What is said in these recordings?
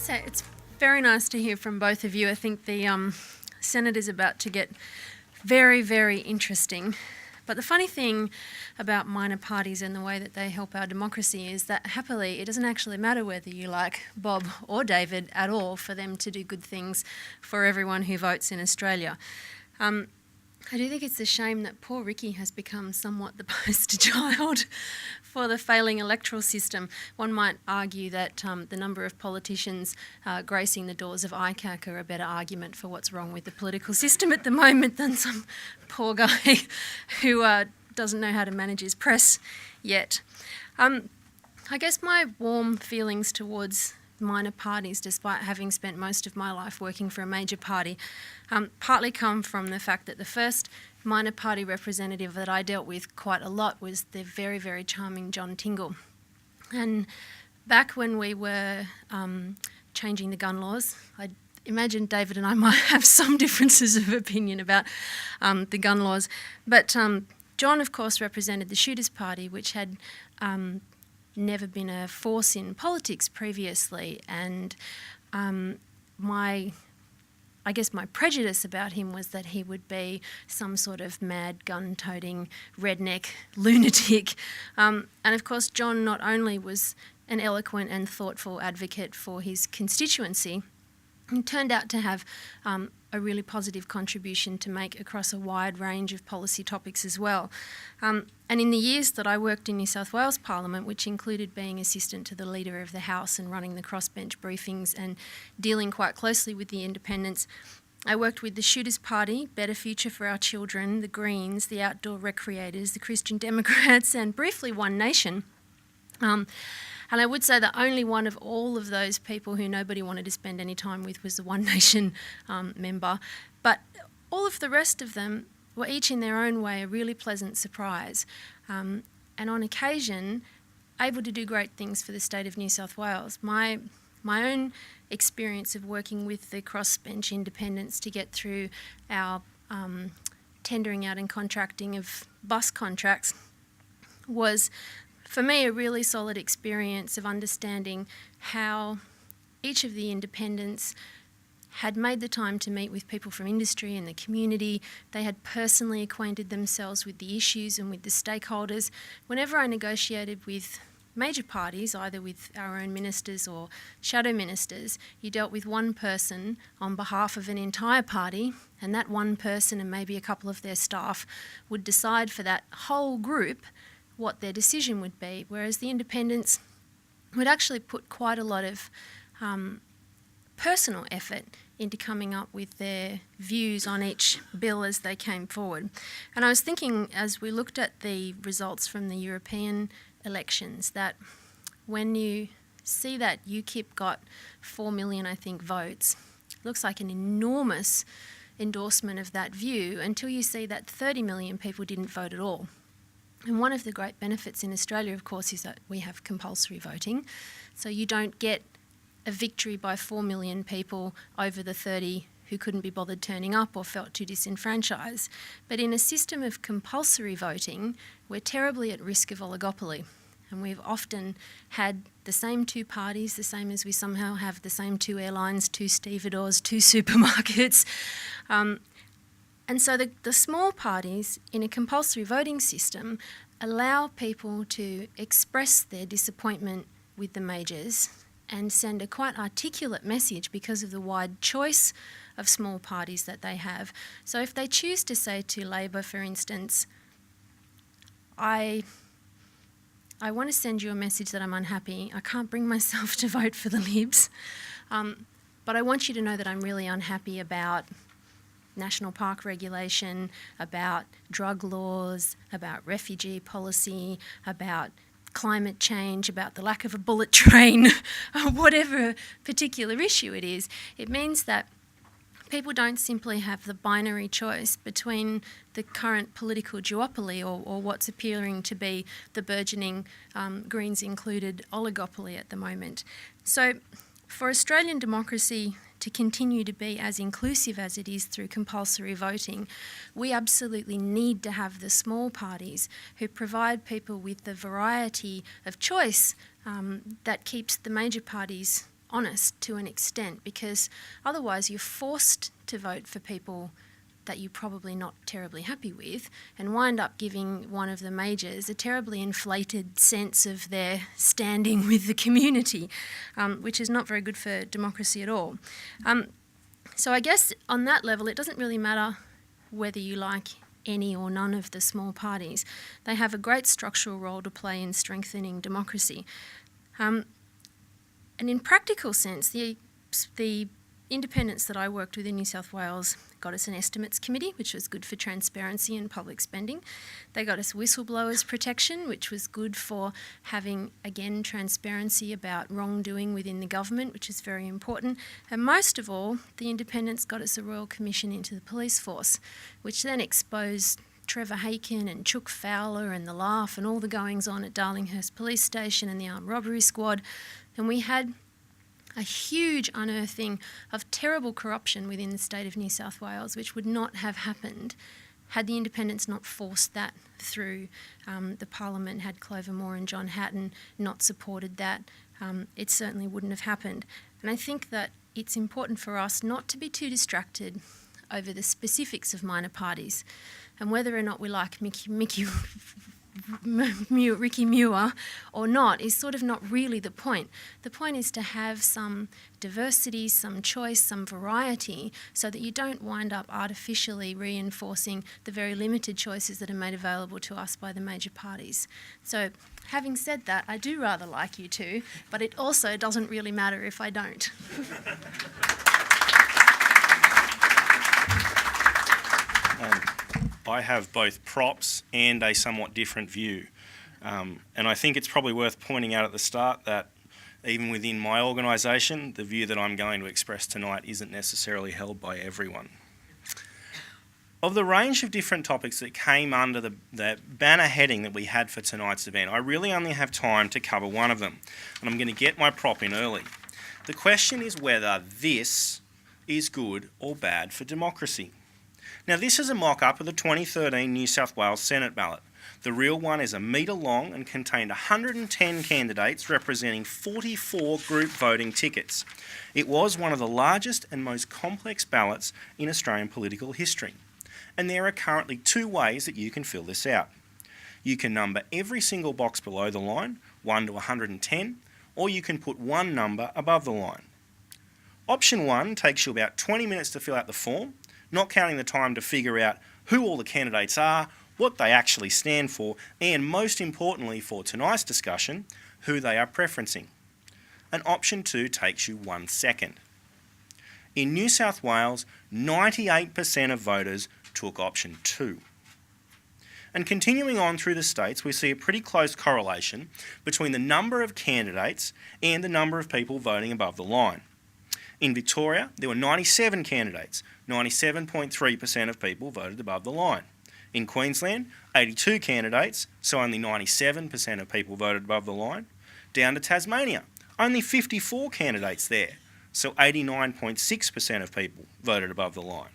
say it's very nice to hear from both of you. I think the Senate is about to get very, very interesting. But the funny thing about minor parties and the way that they help our democracy is that happily it doesn't actually matter whether you like Bob or David at all for them to do good things for everyone who votes in Australia. I do think it's a shame that poor Ricky has become somewhat the poster child for the failing electoral system. One might argue that the number of politicians gracing the doors of ICAC are a better argument for what's wrong with the political system at the moment than some poor guy who doesn't know how to manage his press yet. I guess my warm feelings towards minor parties, despite having spent most of my life working for a major party, partly come from the fact that the first minor party representative that I dealt with quite a lot was the very, very charming John Tingle. And back when we were changing the gun laws, I imagine David and I might have some differences of opinion about the gun laws, but John, of course, represented the Shooters Party, which had never been a force in politics previously, and my prejudice about him was that he would be some sort of mad gun-toting redneck lunatic. And of course, John not only was an eloquent and thoughtful advocate for his constituency, he turned out to have a really positive contribution to make across a wide range of policy topics as well. And in the years that I worked in New South Wales Parliament, which included being assistant to the Leader of the House and running the crossbench briefings and dealing quite closely with the independents, I worked with the Shooters Party, Better Future for Our Children, the Greens, the Outdoor Recreators, the Christian Democrats, and briefly One Nation. And I would say that only one of all of those people who nobody wanted to spend any time with was the One Nation member. But all of the rest of them were each in their own way a really pleasant surprise. And on occasion, able to do great things for the state of New South Wales. My own experience of working with the crossbench independents to get through our tendering out and contracting of bus contracts was, for me, a really solid experience of understanding how each of the independents had made the time to meet with people from industry and the community. They had personally acquainted themselves with the issues and with the stakeholders. Whenever I negotiated with major parties, either with our own ministers or shadow ministers, you dealt with one person on behalf of an entire party, and that one person and maybe a couple of their staff would decide for that whole group what their decision would be, whereas the independents would actually put quite a lot of personal effort into coming up with their views on each bill as they came forward. And I was thinking, as we looked at the results from the European elections, that when you see that UKIP got 4 million, I think, votes, looks like an enormous endorsement of that view until you see that 30 million people didn't vote at all. And one of the great benefits in Australia, of course, is that we have compulsory voting. So you don't get a victory by 4 million people over the 30 who couldn't be bothered turning up or felt too disenfranchised. But in a system of compulsory voting, we're terribly at risk of oligopoly. And we've often had the same two parties, the same as we somehow have the same two airlines, two stevedores, two supermarkets. And so the small parties in a compulsory voting system allow people to express their disappointment with the majors and send a quite articulate message because of the wide choice of small parties that they have. So if they choose to say to Labor, for instance, I want to send you a message that I'm unhappy. I can't bring myself to vote for the Libs, but I want you to know that I'm really unhappy about national park regulation, about drug laws, about refugee policy, about climate change, about the lack of a bullet train, whatever particular issue it is. It means that people don't simply have the binary choice between the current political duopoly or what's appearing to be the burgeoning, Greens included, oligopoly at the moment. So for Australian democracy to continue to be as inclusive as it is through compulsory voting, we absolutely need to have the small parties who provide people with the variety of choice that keeps the major parties honest to an extent, because otherwise you're forced to vote for people that you're probably not terribly happy with and wind up giving one of the majors a terribly inflated sense of their standing with the community, which is not very good for democracy at all. So I guess on that level, it doesn't really matter whether you like any or none of the small parties. They have a great structural role to play in strengthening democracy. And in practical sense, the independents that I worked with in New South Wales got us an estimates committee, which was good for transparency and public spending. They got us whistleblowers protection, which was good for having, again, transparency about wrongdoing within the government, which is very important. And most of all, the independents got us a Royal Commission into the police force, which then exposed Trevor Haken and Chook Fowler and the Laugh and all the goings on at Darlinghurst Police Station and the Armed Robbery Squad. And we had a huge unearthing of terrible corruption within the state of New South Wales, which would not have happened had the independents not forced that through the Parliament, had Clover Moore and John Hatton not supported that. It certainly wouldn't have happened. And I think that it's important for us not to be too distracted over the specifics of minor parties and whether or not we like Ricky Muir or not is sort of not really the point. The point is to have some diversity, some choice, some variety, so that you don't wind up artificially reinforcing the very limited choices that are made available to us by the major parties. So, having said that, I do rather like you two, but it also doesn't really matter if I don't. I have both props and a somewhat different view. And I think it's probably worth pointing out at the start that even within my organisation, the view that I'm going to express tonight isn't necessarily held by everyone. Of the range of different topics that came under the banner heading that we had for tonight's event, I really only have time to cover one of them, and I'm going to get my prop in early. The question is whether this is good or bad for democracy. Now, this is a mock-up of the 2013 New South Wales Senate ballot. The real one is a metre long and contained 110 candidates representing 44 group voting tickets. It was one of the largest and most complex ballots in Australian political history. And there are currently two ways that you can fill this out. You can number every single box below the line, 1 to 110, or you can put one number above the line. Option 1 takes you about 20 minutes to fill out the form, not counting the time to figure out who all the candidates are, what they actually stand for, and most importantly for tonight's discussion, who they are preferencing. And option 2 takes you 1 second. In New South Wales, 98% of voters took option 2. And continuing on through the states, we see a pretty close correlation between the number of candidates and the number of people voting above the line. In Victoria, there were 97 candidates. 97.3% of people voted above the line. In Queensland, 82 candidates, so only 97% of people voted above the line. Down to Tasmania, only 54 candidates there, so 89.6% of people voted above the line.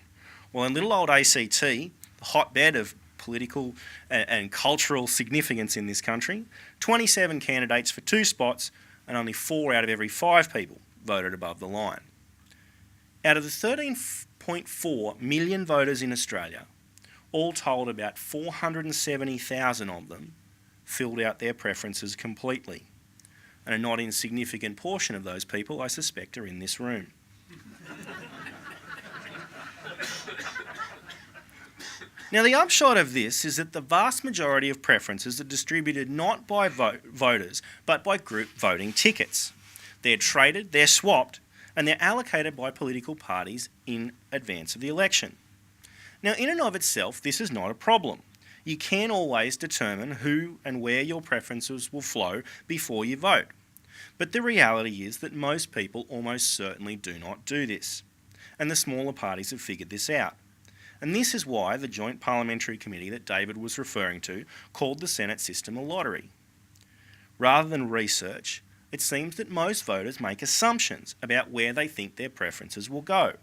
Well, in little old ACT, the hotbed of political and cultural significance in this country, 27 candidates for 2 spots, and only 4 out of every 5 people voted above the line. Out of the 13.4 million voters in Australia, all told about 470,000 of them filled out their preferences completely. And a not insignificant portion of those people, I suspect, are in this room. Now, the upshot of this is that the vast majority of preferences are distributed not by voters, but by group voting tickets. They're traded, they're swapped, and they're allocated by political parties in advance of the election. Now, in and of itself, this is not a problem. You can always determine who and where your preferences will flow before you vote. But the reality is that most people almost certainly do not do this. And the smaller parties have figured this out. And this is why the Joint Parliamentary Committee that David was referring to called the Senate system a lottery. Rather than research, it seems that most voters make assumptions about where they think their preferences will go.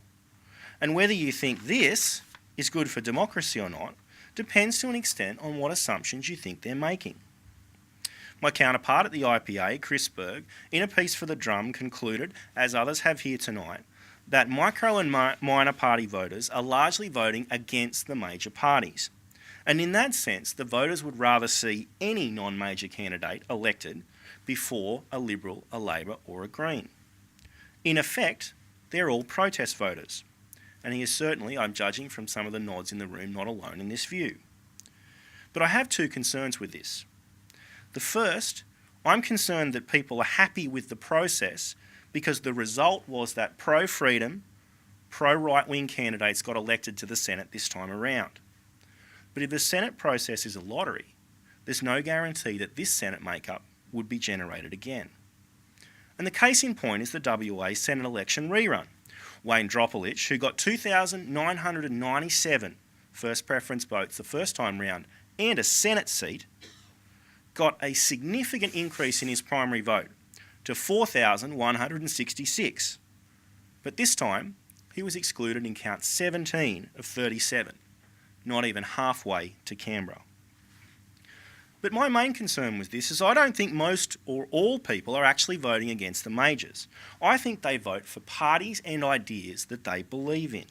And whether you think this is good for democracy or not depends to an extent on what assumptions you think they're making. My counterpart at the IPA, Chris Berg, in a piece for The Drum concluded, as others have here tonight, that micro and minor party voters are largely voting against the major parties. And in that sense, the voters would rather see any non-major candidate elected before a Liberal, a Labor or a Green. In effect, they're all protest voters. And he is certainly, I'm judging from some of the nods in the room, not alone in this view. But I have two concerns with this. The first, I'm concerned that people are happy with the process because the result was that pro-freedom, pro-right-wing candidates got elected to the Senate this time around. But if the Senate process is a lottery, there's no guarantee that this Senate makeup would be generated again. And the case in point is the WA Senate election rerun. Wayne Dropulich, who got 2,997 first preference votes the first time round and a Senate seat, got a significant increase in his primary vote to 4,166. But this time, he was excluded in count 17 of 37, not even halfway to Canberra. But my main concern with this is I don't think most or all people are actually voting against the majors. I think they vote for parties and ideas that they believe in.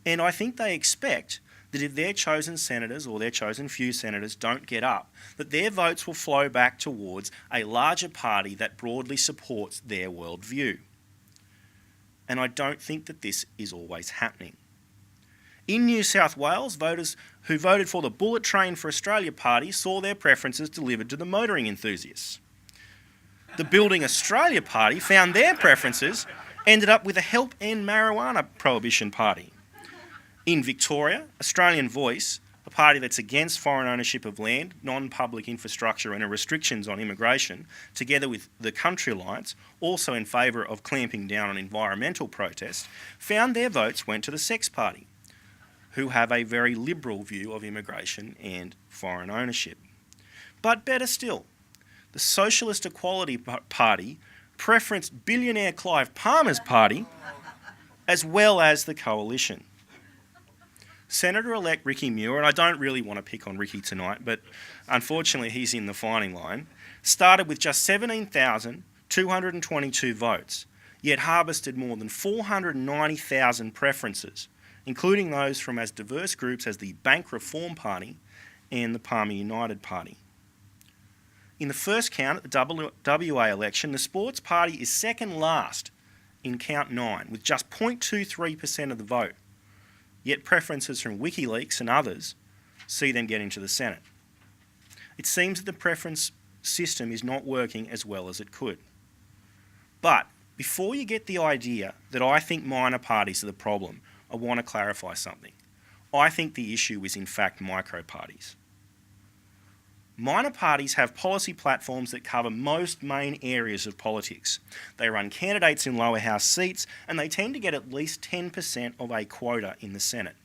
And I think they expect that if their chosen senators or their chosen few senators don't get up, that their votes will flow back towards a larger party that broadly supports their worldview. And I don't think that this is always happening. In New South Wales, voters who voted for the Bullet Train for Australia party saw their preferences delivered to the motoring enthusiasts. The Building Australia party found their preferences ended up with a Help End Marijuana Prohibition party. In Victoria, Australian Voice, a party that's against foreign ownership of land, non-public infrastructure and restrictions on immigration, together with the Country Alliance, also in favour of clamping down on environmental protests, found their votes went to the Sex Party, who have a very liberal view of immigration and foreign ownership. But better still, the Socialist Equality Party preferenced billionaire Clive Palmer's party, as well as the Coalition. Senator-elect Ricky Muir, and I don't really want to pick on Ricky tonight, but unfortunately he's in the firing line, started with just 17,222 votes, yet harvested more than 490,000 preferences, including those from as diverse groups as the Bank Reform Party and the Palmer United Party. In the first count at the WA election, the Sports Party is second last in count 9, with just 0.23% of the vote, yet preferences from WikiLeaks and others see them get into the Senate. It seems that the preference system is not working as well as it could. But before you get the idea that I think minor parties are the problem, I want to clarify something. I think the issue is in fact micro parties. Minor parties have policy platforms that cover most main areas of politics. They run candidates in lower house seats and they tend to get at least 10% of a quota in the Senate.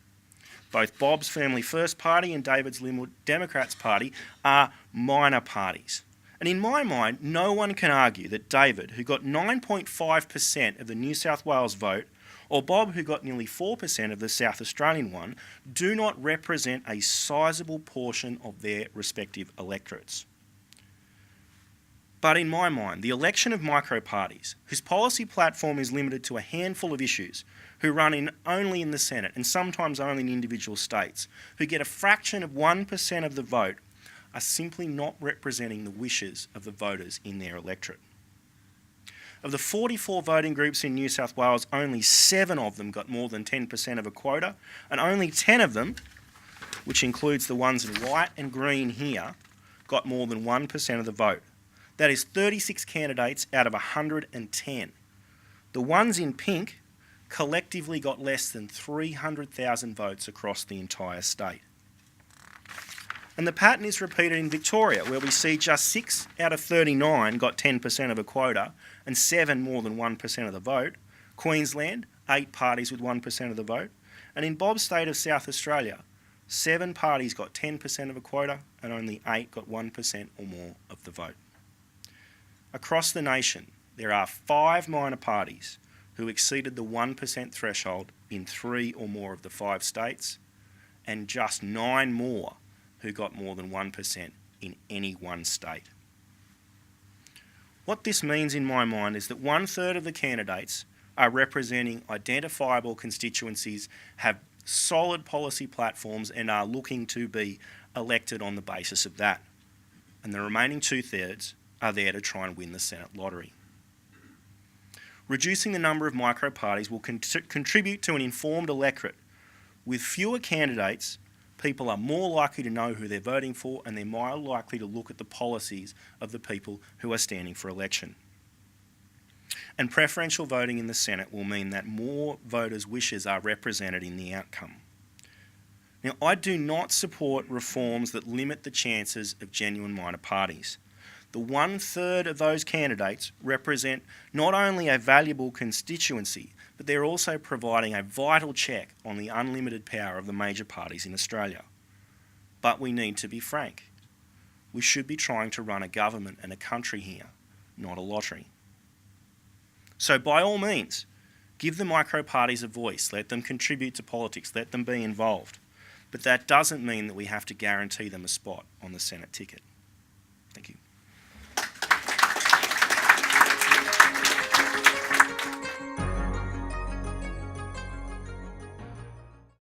Both Bob's Family First Party and David's Liberal Democrats Party are minor parties. And in my mind, no one can argue that David, who got 9.5% of the New South Wales vote, or Bob, who got nearly 4% of the South Australian one, do not represent a sizable portion of their respective electorates. But in my mind, the election of micro-parties, whose policy platform is limited to a handful of issues, who run only in the Senate and sometimes only in individual states, who get a fraction of 1% of the vote, are simply not representing the wishes of the voters in their electorate. Of the 44 voting groups in New South Wales, only 7 of them got more than 10% of a quota, and only 10 of them, which includes the ones in white and green here, got more than 1% of the vote. That is 36 candidates out of 110. The ones in pink collectively got less than 300,000 votes across the entire state. And the pattern is repeated in Victoria, where we see just 6 out of 39 got 10% of a quota and 7 more than 1% of the vote. Queensland, 8 parties with 1% of the vote. And in Bob's state of South Australia, 7 parties got 10% of a quota and only 8 got 1% or more of the vote. Across the nation, there are 5 minor parties who exceeded the 1% threshold in 3 or more of the 5 states, and just 9 more who got more than 1% in any one state. What this means in my mind is that 1/3 of the candidates are representing identifiable constituencies, have solid policy platforms and are looking to be elected on the basis of that. And the remaining 2/3 are there to try and win the Senate lottery. Reducing the number of micro-parties will contribute to an informed electorate. With fewer candidates, people are more likely to know who they're voting for, and they're more likely to look at the policies of the people who are standing for election. And preferential voting in the Senate will mean that more voters' wishes are represented in the outcome. Now, I do not support reforms that limit the chances of genuine minor parties. The 1/3 of those candidates represent not only a valuable constituency, but they're also providing a vital check on the unlimited power of the major parties in Australia. But we need to be frank. We should be trying to run a government and a country here, not a lottery. So by all means, give the micro-parties a voice, let them contribute to politics, let them be involved. But that doesn't mean that we have to guarantee them a spot on the Senate ticket. Thank you.